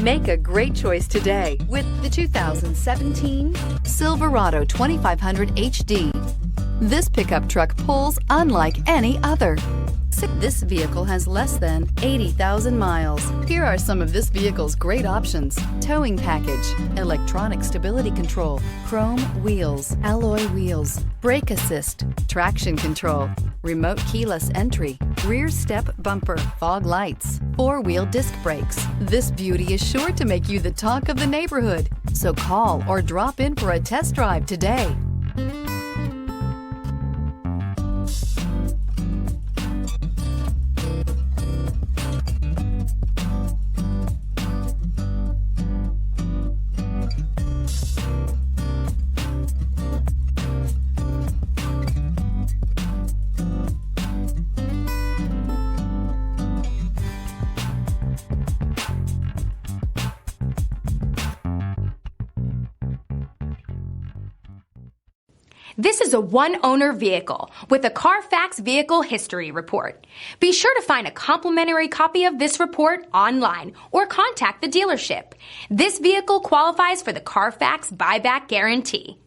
Make a great choice today with the 2017 Silverado 2500 HD. This pickup truck pulls unlike any other. This vehicle has less than 80,000 miles. Here are some of this vehicle's great options: towing package, electronic stability control, chrome wheels, alloy wheels, brake assist, traction control, remote keyless entry, rear step bumper, fog lights, four-wheel disc brakes. This beauty is sure to make you the talk of the neighborhood. So call or drop in for a test drive today. This is a one-owner vehicle with a Carfax Vehicle History Report. Be sure to find a complimentary copy of this report online or contact the dealership. This vehicle qualifies for the Carfax Buyback Guarantee.